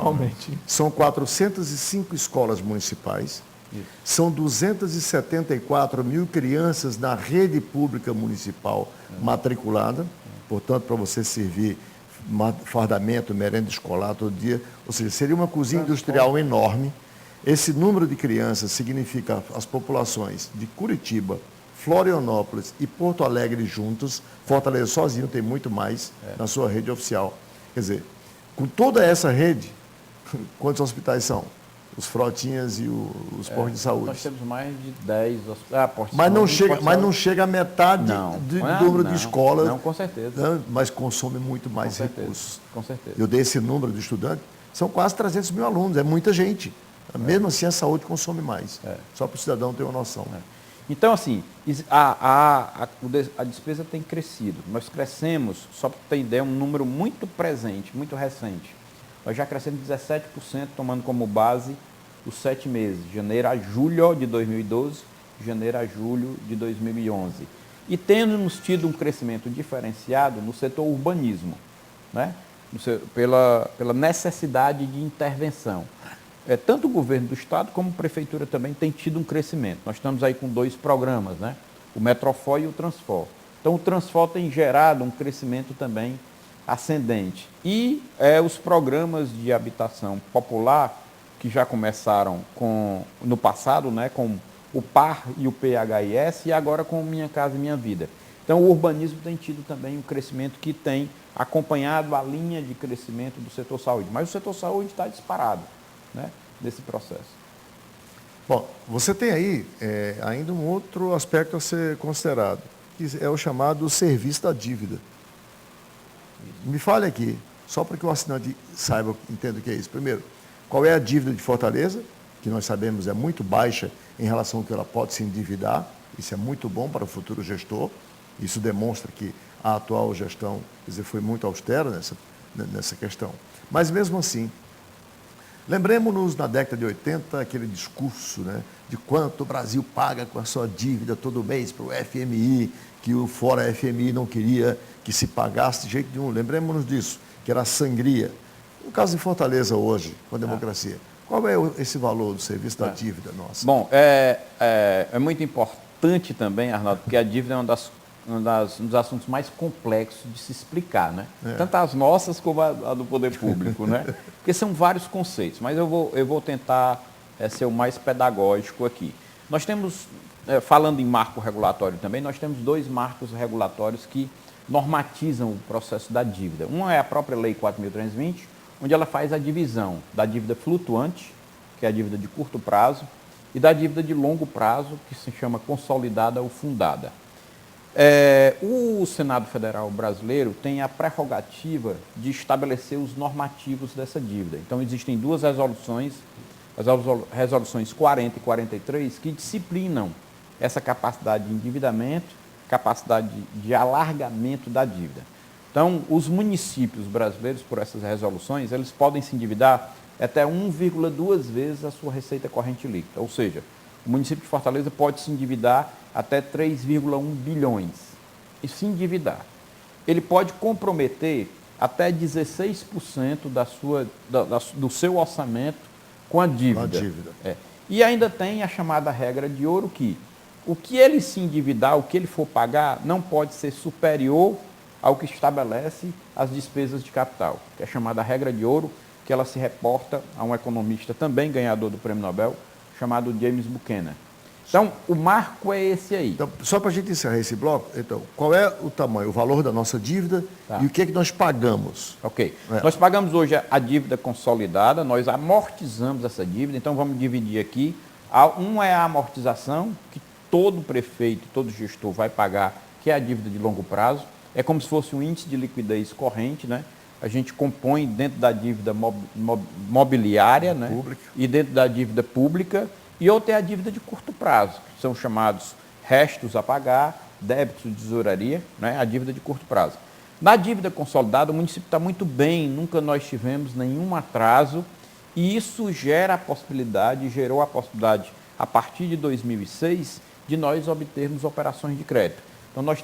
são 405 escolas municipais, são 274 mil crianças na rede pública municipal matriculada, portanto, para você servir fardamento, merenda escolar todo dia, ou seja, seria uma cozinha industrial enorme. Esse número de crianças significa as populações de Curitiba, Florianópolis e Porto Alegre juntos. Fortaleza sozinho tem muito mais na sua rede oficial. Quer dizer, com toda essa rede, quantos hospitais são? Os frotinhas e os postos de saúde. Nós temos mais de 10 hospitais. Mas não chega a metade do número de escolas. Não, com certeza. Mas consome muito mais recursos. Com certeza. Eu dei esse número de estudantes, são quase 300 mil alunos, é muita gente. Mesmo assim, a saúde consome mais. Só para o cidadão ter uma noção. Então, assim, a despesa tem crescido. Nós crescemos, só para ter ideia, um número muito presente, muito recente. Nós já crescemos 17%, tomando como base os 7 meses, janeiro a julho de 2012, janeiro a julho de 2011. E temos tido um crescimento diferenciado no setor urbanismo, né? pela necessidade de intervenção. Tanto o governo do estado como a prefeitura também tem tido um crescimento. Nós estamos aí com 2 programas, né? O Metrofor e o Transfor. Então o Transfor tem gerado um crescimento também ascendente. E os programas de habitação popular, que já começaram no passado, né, com o PAR e o PHIS, e agora com Minha Casa Minha Vida. Então, o urbanismo tem tido também um crescimento que tem acompanhado a linha de crescimento do setor saúde. Mas o setor saúde está disparado, né, nesse processo. Bom, você tem aí ainda um outro aspecto a ser considerado, que é o chamado serviço da dívida. Me fale aqui, só para que o assinante saiba, entenda o que é isso. Primeiro, qual é a dívida de Fortaleza, que nós sabemos é muito baixa em relação ao que ela pode se endividar. Isso é muito bom para o futuro gestor. Isso demonstra que a atual gestão, quer dizer, foi muito austera nessa questão. Mas mesmo assim, lembremos-nos na década de 80, aquele discurso, né, de quanto o Brasil paga com a sua dívida todo mês para o FMI, que o Fora FMI não queria que se pagasse de jeito nenhum. Lembremos-nos disso, que era a sangria. No caso de Fortaleza hoje, com a democracia, qual é esse valor do serviço da dívida nossa? Bom, é muito importante também, Arnaldo, porque a dívida é um dos assuntos mais complexos de se explicar, né? Tanto as nossas como a do poder público, né? Porque são vários conceitos, mas eu vou tentar ser o mais pedagógico aqui. Nós temos, falando em marco regulatório também, nós temos 2 marcos regulatórios que normatizam o processo da dívida. Um é a própria Lei 4.320, onde ela faz a divisão da dívida flutuante, que é a dívida de curto prazo, e da dívida de longo prazo, que se chama consolidada ou fundada. O Senado Federal brasileiro tem a prerrogativa de estabelecer os normativos dessa dívida. Então, existem 2 resoluções, as resoluções 40 e 43, que disciplinam essa capacidade de endividamento, capacidade de alargamento da dívida. Então, os municípios brasileiros, por essas resoluções, eles podem se endividar até 1,2 vezes a sua receita corrente líquida. Ou seja, o município de Fortaleza pode se endividar até 3,1 bilhões. E se endividar. Ele pode comprometer até 16% do seu orçamento com a dívida. E ainda tem a chamada regra de ouro que o que ele se endividar, o que ele for pagar, não pode ser superior ao que estabelece as despesas de capital, que é a chamada regra de ouro, que ela se reporta a um economista também ganhador do Prêmio Nobel, chamado James Buchanan. Então, o marco é esse aí. Então, só para a gente encerrar esse bloco, então, qual é o tamanho, o valor da nossa dívida e o que é que nós pagamos? Ok. Nós pagamos hoje a dívida consolidada, nós amortizamos essa dívida, então vamos dividir aqui. Um é a amortização, que todo prefeito, todo gestor vai pagar, que é a dívida de longo prazo. É como se fosse um índice de liquidez corrente, né? A gente compõe dentro da dívida mobiliária, né? E dentro da dívida pública. E outra é a dívida de curto prazo, que são chamados restos a pagar, débitos de tesouraria, né? A dívida de curto prazo. Na dívida consolidada, o município está muito bem, nunca nós tivemos nenhum atraso, e isso gerou a possibilidade, a partir de 2006, de nós obtermos operações de crédito. Então, nós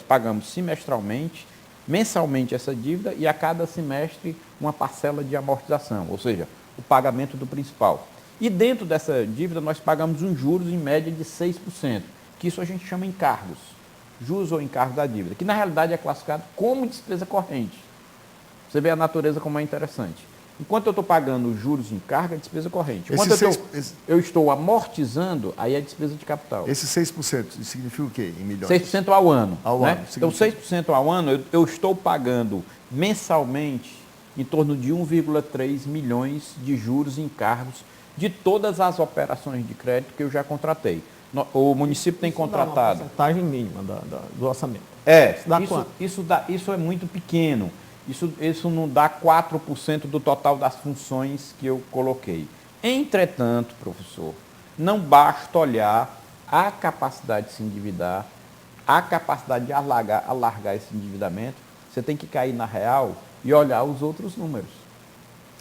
pagamos semestralmente, mensalmente essa dívida e a cada semestre uma parcela de amortização, ou seja, o pagamento do principal. E dentro dessa dívida nós pagamos uns juros em média de 6%, que isso a gente chama encargos, juros ou encargos da dívida, que na realidade é classificado como despesa corrente. Você vê a natureza como é interessante. Enquanto eu estou pagando juros em carga, é despesa corrente. Enquanto eu estou amortizando, aí é despesa de capital. Esse 6% significa o quê em milhões? 6% ao ano. Ano. Então, 6% ao ano, eu estou pagando mensalmente em torno de 1,3 milhões de juros em encargos de todas as operações de crédito que eu já contratei. O município tem contratado... Dá uma porcentagem mínima do orçamento. Isso é muito pequeno. Isso não dá 4% do total das funções que eu coloquei. Entretanto, professor, não basta olhar a capacidade de se endividar, a capacidade de alargar esse endividamento. Você tem que cair na real e olhar os outros números.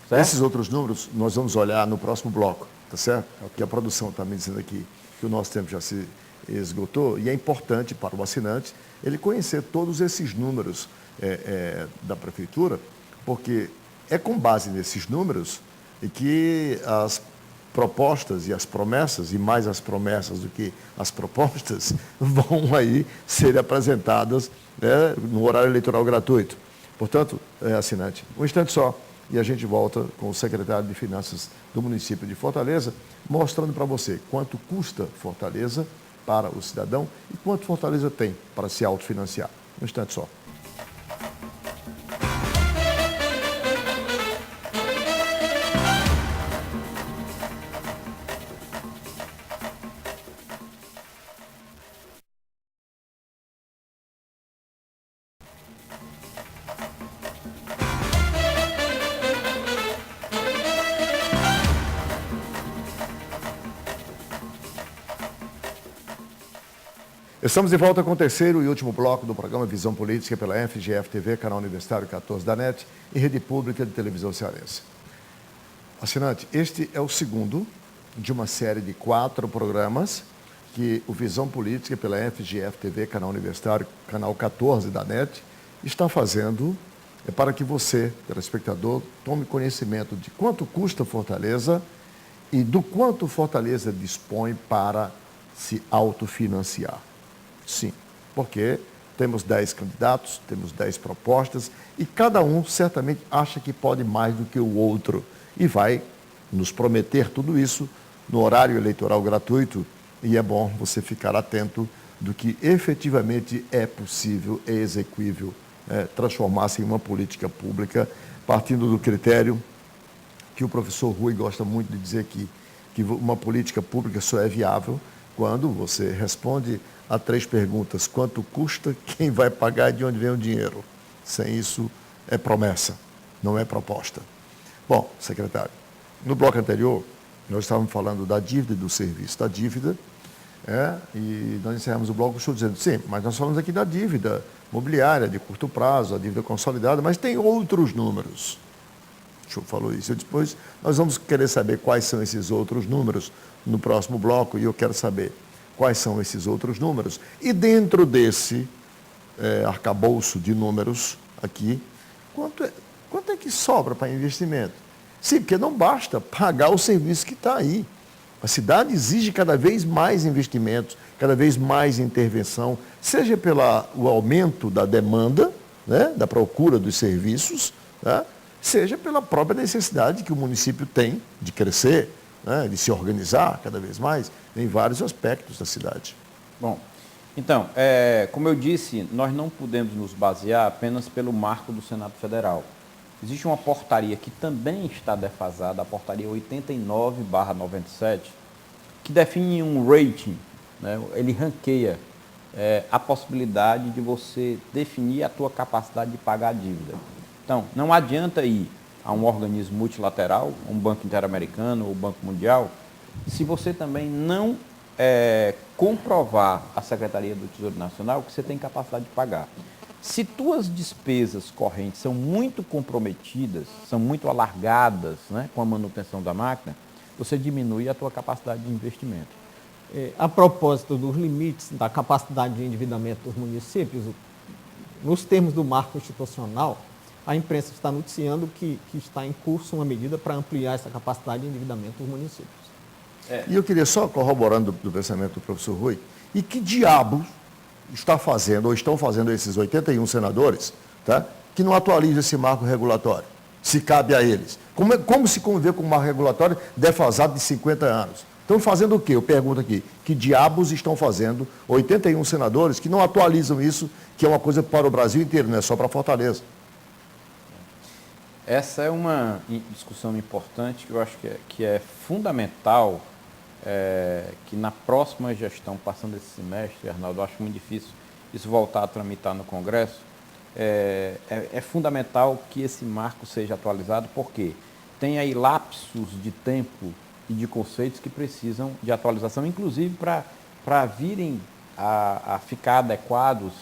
Certo? Esses outros números nós vamos olhar no próximo bloco, tá certo? Que a produção está me dizendo aqui que o nosso tempo já se esgotou e é importante para o assinante ele conhecer todos esses números da Prefeitura, porque é com base nesses números que as propostas e as promessas, e mais as promessas do que as propostas, vão aí ser apresentadas, né, no horário eleitoral gratuito. Portanto, assinante, um instante só, e a gente volta com o secretário de Finanças do município de Fortaleza, mostrando para você quanto custa Fortaleza para o cidadão e quanto Fortaleza tem para se autofinanciar. Um instante só. Estamos de volta com o terceiro e último bloco do programa Visão Política pela FGF-TV, canal Universitário 14 da NET e Rede Pública de Televisão Cearense. Assinante, este é o segundo de uma série de 4 programas que o Visão Política pela FGF-TV, canal Universitário, canal 14 da NET, está fazendo para que você, telespectador, tome conhecimento de quanto custa Fortaleza e do quanto Fortaleza dispõe para se autofinanciar. Sim, porque temos 10 candidatos, temos 10 propostas e cada um certamente acha que pode mais do que o outro e vai nos prometer tudo isso no horário eleitoral gratuito e é bom você ficar atento do que efetivamente é possível, é execuível, transformar-se em uma política pública partindo do critério que o professor Rui gosta muito de dizer que uma política pública só é viável quando você responde a 3 perguntas. Quanto custa, quem vai pagar e de onde vem o dinheiro? Sem isso, é promessa, não é proposta. Bom, secretário, no bloco anterior, nós estávamos falando da dívida e do serviço. Da dívida, e nós encerramos o bloco, estou dizendo, sim, mas nós falamos aqui da dívida mobiliária de curto prazo, a dívida consolidada, mas tem outros números. O senhor falou isso. Depois nós vamos querer saber quais são esses outros números no próximo bloco e eu quero saber quais são esses outros números. E dentro desse arcabouço de números aqui, quanto é que sobra para investimento? Sim, porque não basta pagar o serviço que está aí. A cidade exige cada vez mais investimentos, cada vez mais intervenção, seja pelo aumento da demanda, né, da procura dos serviços, né, seja pela própria necessidade que o município tem de crescer, né, de se organizar cada vez mais, em vários aspectos da cidade. Bom, então, como eu disse, nós não podemos nos basear apenas pelo marco do Senado Federal. Existe uma portaria que também está defasada, a portaria 89/97, que define um rating, né, ele ranqueia a possibilidade de você definir a tua capacidade de pagar a dívida. Então, não adianta ir a um organismo multilateral, um Banco Interamericano ou Banco Mundial, se você também não comprovar à Secretaria do Tesouro Nacional que você tem capacidade de pagar. Se tuas despesas correntes são muito comprometidas, são muito alargadas, né, com a manutenção da máquina, você diminui a tua capacidade de investimento. A propósito dos limites da capacidade de endividamento dos municípios, nos termos do marco institucional, a imprensa está noticiando que está em curso uma medida para ampliar essa capacidade de endividamento dos municípios. E eu queria só, corroborando do pensamento do professor Rui, e que diabo está fazendo, ou estão fazendo esses 81 senadores, tá, que não atualizam esse marco regulatório, se cabe a eles? Como se conviver com um marco regulatório defasado de 50 anos? Estão fazendo o quê? Eu pergunto aqui, que diabos estão fazendo 81 senadores que não atualizam isso, que é uma coisa para o Brasil inteiro, não é só para Fortaleza? Essa é uma discussão importante que eu acho que é fundamental, que na próxima gestão, passando esse semestre, Arnaldo, eu acho muito difícil isso voltar a tramitar no Congresso, é fundamental que esse marco seja atualizado, porque tem aí lapsos de tempo e de conceitos que precisam de atualização, inclusive para virem a ficar adequados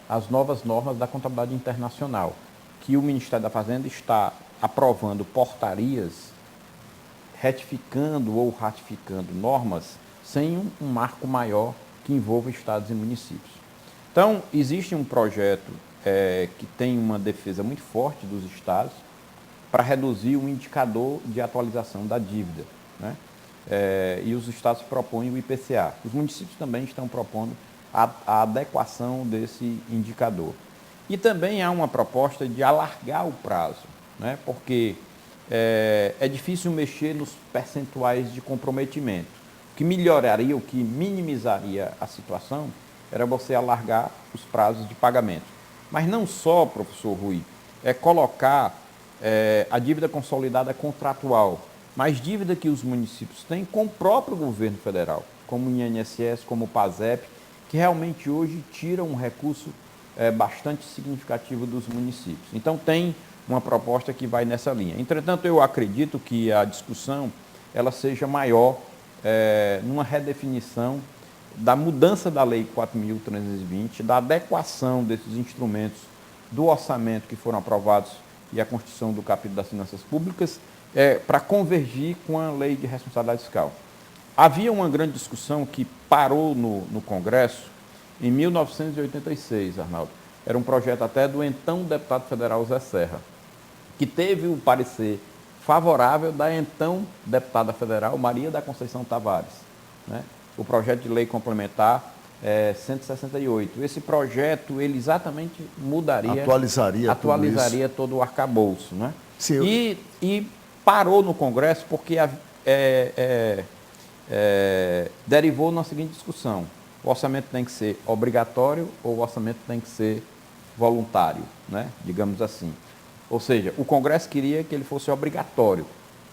às novas normas da contabilidade internacional, que o Ministério da Fazenda está aprovando portarias, retificando ou ratificando normas sem um marco maior que envolva estados e municípios. Então, existe um projeto que tem uma defesa muito forte dos estados para reduzir o indicador de atualização da dívida, né? E os estados propõem o IPCA. Os municípios também estão propondo a adequação desse indicador. E também há uma proposta de alargar o prazo, né? Porque é difícil mexer nos percentuais de comprometimento. O que melhoraria, o que minimizaria a situação era você alargar os prazos de pagamento. Mas não só, professor Rui, colocar a dívida consolidada contratual, mas dívida que os municípios têm com o próprio governo federal, como o INSS, como o PASEP, que realmente hoje tiram um recurso bastante significativo dos municípios. Então tem uma proposta que vai nessa linha. Entretanto, eu acredito que a discussão ela seja maior numa redefinição da mudança da Lei 4.320, da adequação desses instrumentos do orçamento que foram aprovados e a Constituição do capítulo das finanças públicas, para convergir com a Lei de Responsabilidade Fiscal. Havia uma grande discussão que parou no Congresso em 1986, Arnaldo. Era um projeto até do então deputado federal Zé Serra, que teve o parecer favorável da então deputada federal Maria da Conceição Tavares, né? O projeto de lei complementar 168. Esse projeto, ele exatamente mudaria, atualizaria todo o arcabouço, né? E parou no Congresso porque derivou na seguinte discussão: o orçamento tem que ser obrigatório ou o orçamento tem que ser voluntário, né? Digamos assim. Ou seja, o Congresso queria que ele fosse obrigatório.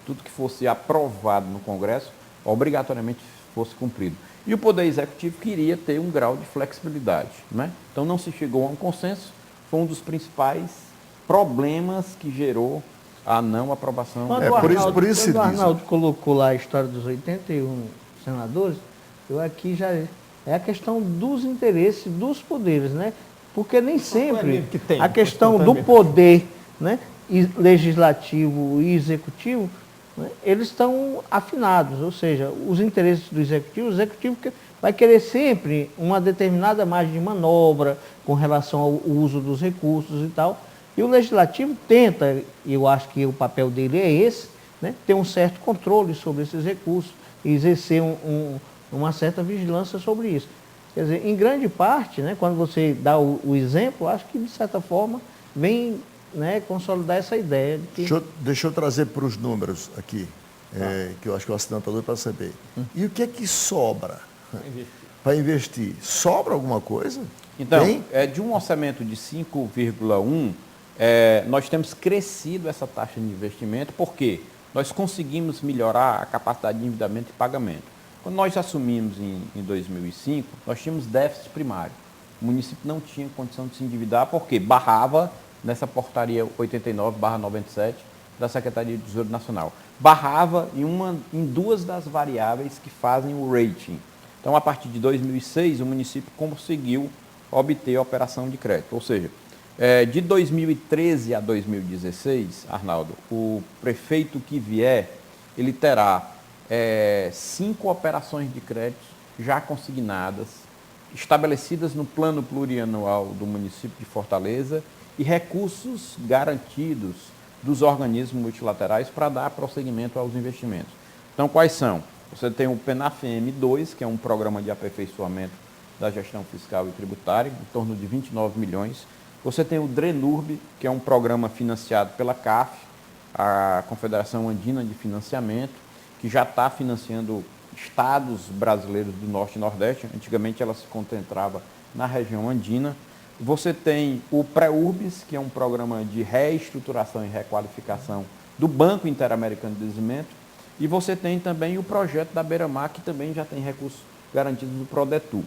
Tudo que fosse aprovado no Congresso, obrigatoriamente fosse cumprido. E o Poder Executivo queria ter um grau de flexibilidade, né? Então não se chegou a um consenso, foi um dos principais problemas que gerou a não aprovação. Quando o Arnaldo colocou lá a história dos 81 senadores, eu aqui já é a questão dos interesses dos poderes, né? Porque nem sempre a questão do poder, né, legislativo e executivo, né, eles estão afinados, ou seja, os interesses do executivo, o executivo vai querer sempre uma determinada margem de manobra com relação ao uso dos recursos e tal, e o legislativo tenta, e eu acho que o papel dele é esse, né, ter um certo controle sobre esses recursos e exercer uma certa vigilância sobre isso. Quer dizer, em grande parte, né, quando você dá o exemplo, acho que de certa forma vem, né, consolidar essa ideia. De que... Deixa eu trazer para os números aqui, que eu acho que o assinante está doido para saber. E o que é que sobra para investir? Sobra alguma coisa? Então, de um orçamento de 5,1, nós temos crescido essa taxa de investimento, porque nós conseguimos melhorar a capacidade de endividamento e pagamento. Quando nós assumimos em 2005, nós tínhamos déficit primário. O município não tinha condição de se endividar, porque barrava nessa portaria 89/97 da Secretaria de Tesouro Nacional. Barrava em duas das variáveis que fazem o rating. Então, a partir de 2006, o município conseguiu obter a operação de crédito. Ou seja, de 2013 a 2016, Arnaldo, o prefeito que vier, ele terá 5 operações de crédito já consignadas, estabelecidas no plano plurianual do município de Fortaleza e recursos garantidos dos organismos multilaterais para dar prosseguimento aos investimentos. Então, quais são? Você tem o PENAFM 2, que é um programa de aperfeiçoamento da gestão fiscal e tributária, em torno de 29 milhões. Você tem o DRENURB, que é um programa financiado pela CAF, a Confederação Andina de Financiamento, que já está financiando estados brasileiros do Norte e Nordeste. Antigamente ela se concentrava na região andina. Você tem o PREURBS, que é um programa de reestruturação e requalificação do Banco Interamericano de Desenvolvimento. E você tem também o projeto da Beira-Mar, que também já tem recursos garantidos do PRODETUR.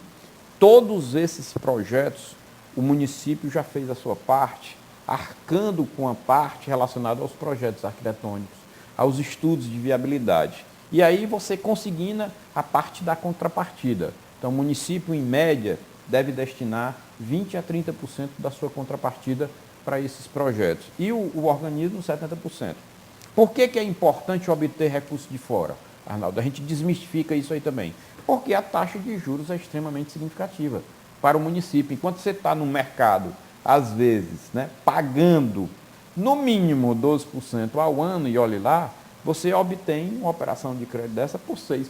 Todos esses projetos, o município já fez a sua parte, arcando com a parte relacionada aos projetos arquitetônicos, aos estudos de viabilidade. E aí você consigna a parte da contrapartida. Então, o município, em média, deve destinar 20% a 30% da sua contrapartida para esses projetos. E o organismo, 70%. Por que é importante obter recursos de fora, Arnaldo? A gente desmistifica isso aí também. Porque a taxa de juros é extremamente significativa para o município. Enquanto você está no mercado às vezes, né, pagando no mínimo 12% ao ano, e olhe lá, você obtém uma operação de crédito dessa por 6%.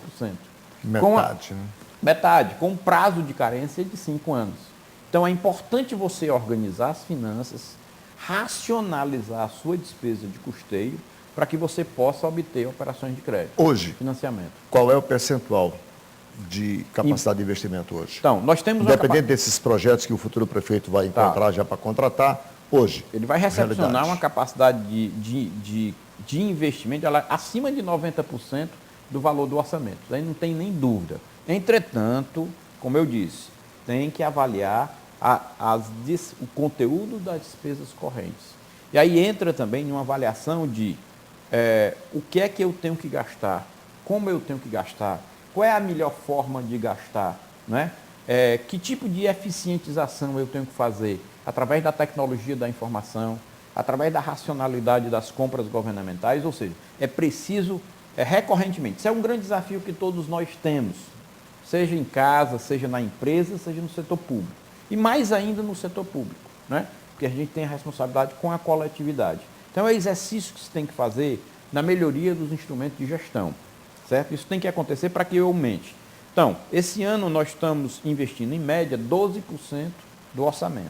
Metade, né? Metade, com um prazo de carência de 5 anos. Então é importante você organizar as finanças, racionalizar a sua despesa de custeio, para que você possa obter operações de crédito. Hoje, financiamento. qual é o percentual de capacidade de investimento hoje? Então, nós temos independente desses projetos que o futuro prefeito vai encontrar já para contratar, hoje. Ele vai recepcionar uma capacidade de investimento acima de 90% do valor do orçamento. Aí não tem nem dúvida. Entretanto, como eu disse, tem que avaliar o conteúdo das despesas correntes. E aí entra também em uma avaliação de o que é que eu tenho que gastar, como eu tenho que gastar, qual é a melhor forma de gastar, né? Que tipo de eficientização eu tenho que fazer através da tecnologia da informação, através da racionalidade das compras governamentais, ou seja, é preciso recorrentemente. Isso é um grande desafio que todos nós temos, seja em casa, seja na empresa, seja no setor público. E mais ainda no setor público, né? Porque a gente tem a responsabilidade com a coletividade. Então, é exercício que se tem que fazer na melhoria dos instrumentos de gestão, certo? Isso tem que acontecer para que eu aumente. Então, esse ano nós estamos investindo, em média, 12% do orçamento,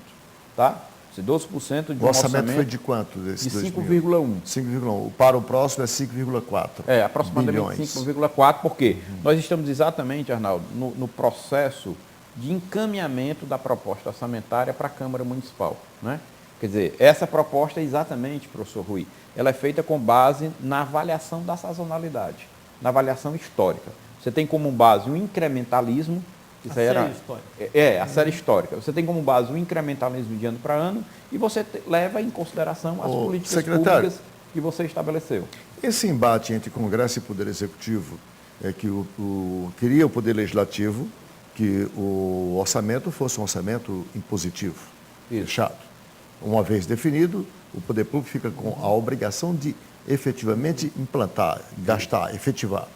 tá? 12% de o orçamento foi de quanto? Desse de 5,1. 5,1. Para o próximo é 5,4. Aproximadamente 5,4, porque nós estamos exatamente, Arnaldo, no processo de encaminhamento da proposta orçamentária para a Câmara Municipal, né? Quer dizer, essa proposta é exatamente, professor Rui, ela é feita com base na avaliação da sazonalidade, na avaliação histórica. Você tem como base um incrementalismo, isso aí era a série histórica. Você tem como base o incrementalismo de ano para ano e você leva em consideração as políticas públicas que você estabeleceu. Esse embate entre Congresso e Poder Executivo é que queria o Poder Legislativo que o orçamento fosse um orçamento impositivo, fechado. Uma vez definido, o Poder Público fica com a obrigação de efetivamente implantar, gastar, efetivar.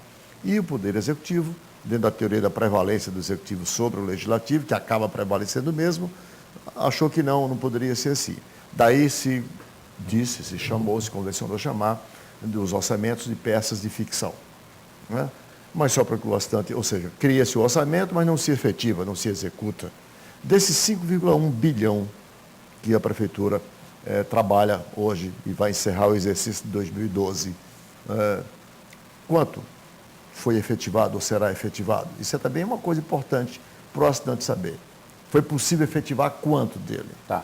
E o Poder Executivo, dentro da teoria da prevalência do Executivo sobre o Legislativo, que acaba prevalecendo mesmo, achou que não poderia ser assim. Daí se convencionou chamar dos orçamentos de peças de ficção, né? Mas só para que bastante, ou seja, cria-se o orçamento, mas não se efetiva, não se executa. Desses 5,1 bilhão que a Prefeitura trabalha hoje e vai encerrar o exercício de 2012, quanto foi efetivado ou será efetivado? Isso é também uma coisa importante para o assinante saber. Foi possível efetivar quanto dele? Tá.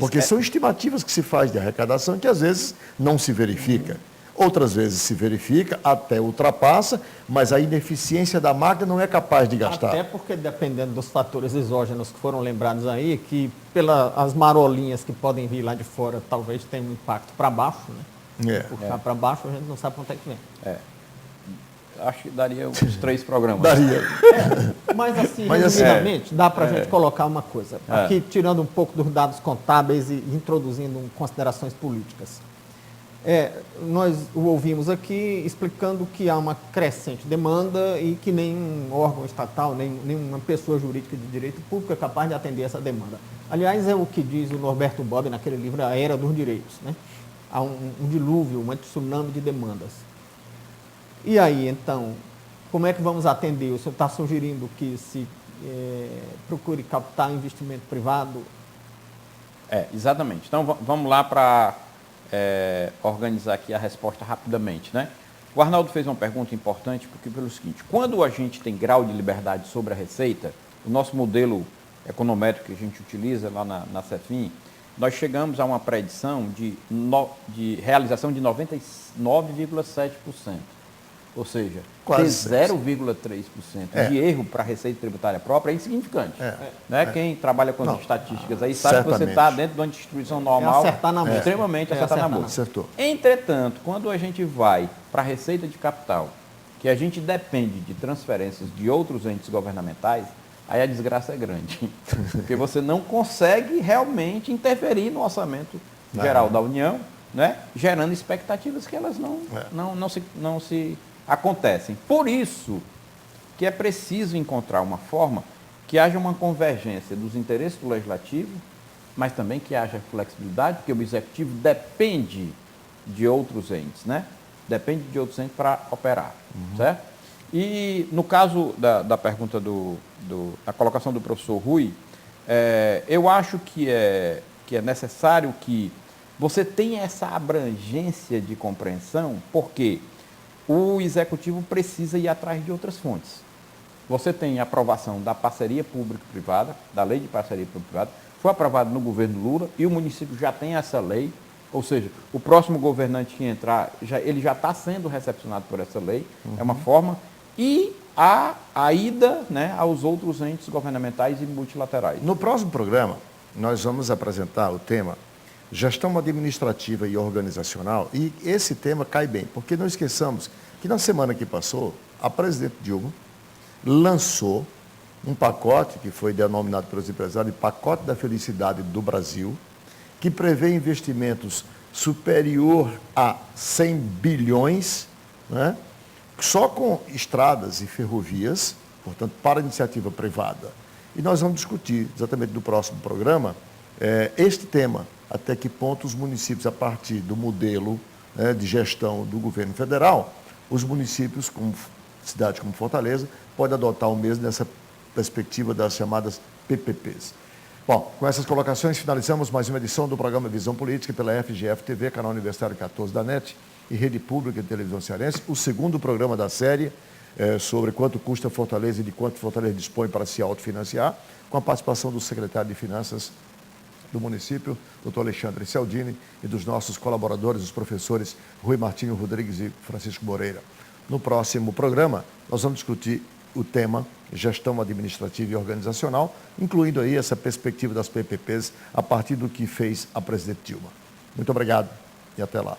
Porque são estimativas que se faz de arrecadação que às vezes não se verifica. Outras vezes se verifica, até ultrapassa, mas a ineficiência da máquina não é capaz de gastar. Até porque, dependendo dos fatores exógenos que foram lembrados aí, que pelas marolinhas que podem vir lá de fora, talvez tenha um impacto para baixo, né? Puxar para baixo, a gente não sabe quanto é que vem. Acho que daria uns 3 programas. Daria. Mas assim, resumidamente, dá para a gente colocar uma coisa. Aqui, tirando um pouco dos dados contábeis e introduzindo considerações políticas. Nós o ouvimos aqui explicando que há uma crescente demanda e que nenhum órgão estatal, nenhuma pessoa jurídica de direito público é capaz de atender essa demanda. Aliás, é o que diz o Norberto Bobbio naquele livro A Era dos Direitos, né? Há um dilúvio, um tsunami de demandas. E aí, então, como é que vamos atender? O senhor está sugerindo que se procure captar investimento privado? Exatamente. Então, vamos lá para organizar aqui a resposta rapidamente, né? O Arnaldo fez uma pergunta importante, porque pelo seguinte, quando a gente tem grau de liberdade sobre a receita, o nosso modelo econométrico que a gente utiliza lá na Cefim, nós chegamos a uma predição de realização de 99,7%. Ou seja, ter 0,3% de erro para a receita tributária própria é insignificante. Né? Quem trabalha com as estatísticas aí sabe que você está dentro de uma distribuição normal, acertar na mosca. Extremamente acertar na mosca. Acertou. Entretanto, quando a gente vai para a receita de capital, que a gente depende de transferências de outros entes governamentais, aí a desgraça é grande. Porque você não consegue realmente interferir no orçamento geral da União, né? Gerando expectativas que elas não se acontecem. Por isso que é preciso encontrar uma forma que haja uma convergência dos interesses do Legislativo mas também que haja flexibilidade, porque o executivo depende de outros entes, né? Depende de outros entes para operar, certo? E no caso da pergunta da colocação do professor Rui, eu acho que é necessário que você tenha essa abrangência de compreensão, porque o executivo precisa ir atrás de outras fontes. Você tem a aprovação da parceria público-privada, da lei de parceria público-privada, foi aprovado no governo Lula e o município já tem essa lei, ou seja, o próximo governante que entrar, ele já está sendo recepcionado por essa lei, é uma forma, e a ida, né, aos outros entes governamentais e multilaterais. No próximo programa, nós vamos apresentar o tema Gestão Administrativa e Organizacional, e esse tema cai bem, porque não esqueçamos que na semana que passou, a presidente Dilma lançou um pacote que foi denominado pelos empresários de Pacote da Felicidade do Brasil, que prevê investimentos superior a 100 bilhões, né, só com estradas e ferrovias, portanto, para iniciativa privada. E nós vamos discutir, exatamente no próximo programa, este tema, até que ponto os municípios, a partir do modelo, né, de gestão do governo federal, os municípios, como cidades como Fortaleza, podem adotar o mesmo nessa perspectiva das chamadas PPPs. Bom, com essas colocações, finalizamos mais uma edição do programa Visão Política pela FGF TV, canal Universitário 14 da NET e Rede Pública de Televisão Cearense, o segundo programa da série sobre quanto custa Fortaleza e de quanto Fortaleza dispõe para se autofinanciar, com a participação do secretário de Finanças do município, doutor Alexandre Cialdini, e dos nossos colaboradores, os professores Rui Martinho Rodrigues e Francisco Moreira. No próximo programa, nós vamos discutir o tema gestão administrativa e organizacional, incluindo aí essa perspectiva das PPPs a partir do que fez a presidente Dilma. Muito obrigado e até lá.